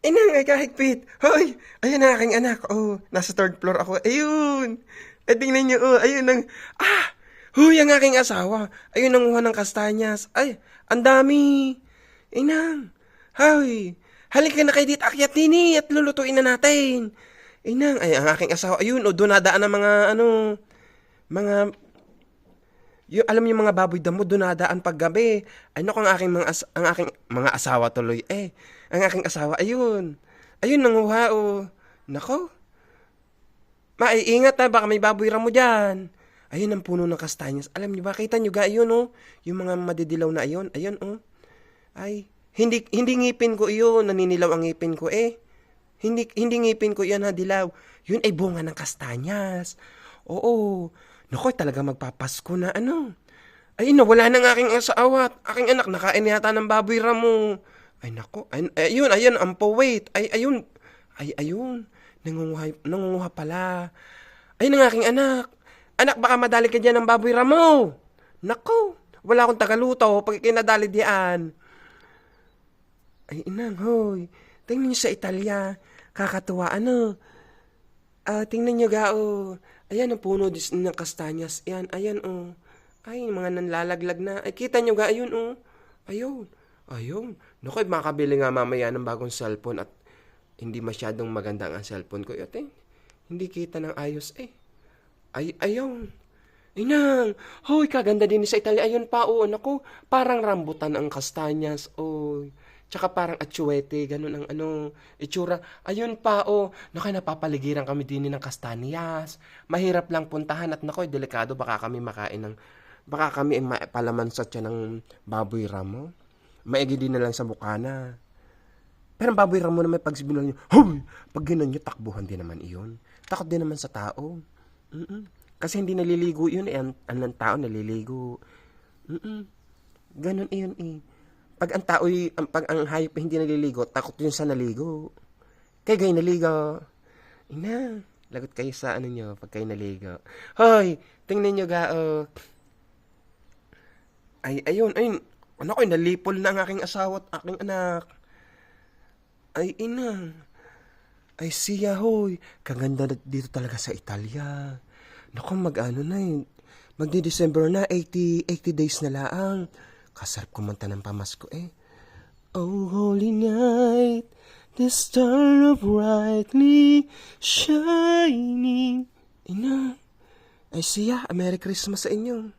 Inang, ay kahigpit. Hoy, ayun ang aking anak. Oh, nasa third floor ako. Ayun. Tingnan niyo, oh, ayun ang, huy, ang aking asawa. Ayun ang uha ng kastanyas. Ay, ang dami. Inang, hoy, halika na kayo dito, akyat nini, at lulutuin na natin. Inang, ay, ang aking asawa, ayun, oh, doon nadaan ang mga, mga, alam niyo mga baboy damo, doon nadaan paggabi. Ay, naku, ang aking mga asawa tuloy, ang aking asawa, ayun. Ayun, nanguha, oh. Nako, maiingat ha, baka may baboy ramo dyan. Ayun ang puno ng kastanyas. Alam niyo ba, kita niyo ga, ayun, oh. Yung mga madidilaw na ayun, ayun, oh. Ay, hindi ngipin ko iyon, naninilaw ang ngipin ko, eh. Hindi ngipin ko yan, ha, dilaw. Yun ay bunga ng kastanyas. Oo. Naku, talaga magpapasko na, ano. Ay, nawala ng aking asawa. Aking anak, nakain yata ng baboy ramo. Ay, naku. Ayun, ampo, wait. Ayun. Ayun. Nangunguha pala. Ay, ng aking anak. Anak, baka madali ka dyan ng baboy ramo. Naku, wala akong tagaluto pag kinadali diyan. Ay, inang, hoy. Tingnan niyo sa Italia. Kakatuwa, ano. Tingnan niyo ga, oh. Ayan, ang puno ng kastanyas. Ayan, oh. Ay, mga nanlalaglag na. Ay, kita niyo ga, ayun, oh. Ayun. Naku, makabili nga mamaya ng bagong cellphone at hindi masyadong maganda ang cellphone ko. Hindi kita ng ayos, eh. Ayun. Inang, hoy, kaganda din sa Italia. Ayun pa, oh. Naku, parang rambutan ang kastanyas, oh. Tsaka parang atsuete, ganun ang itsura. Ayun pa, oh. Naku, napapaligiran kami din ng kastanyas. Mahirap lang puntahan at naku, delikado. Baka kami palaman sa tiyan ng baboy ramo. Maigi din na lang sa bukana. Pero ang baboy ramo naman pag sibinulan nyo, huy! Pag ginan nyo, takbuhan din naman iyon. Takot din naman sa tao. Kasi hindi naliligo yun, ang tao naliligo. Ganun iyon, eh. Pag ang hayop hindi naliligo, takot yun sa naligo. Kaya kayo naligo. Ina, lagot kayo sa nyo pag kayo naligo. Hoy, tingnan nyo ga, oh. Ayun. Ano ko, nalipol na ang aking asawa at aking anak. Ay, ina. Ay, siya, hoy. Kaganda dito talaga sa Italia. Naku, magdi-December na, 80 days na laang. Kasarap kumanta ng pamasko, eh. Oh, holy night, the star of brightly shining. Ina, ay siya, Merry Christmas sa inyo.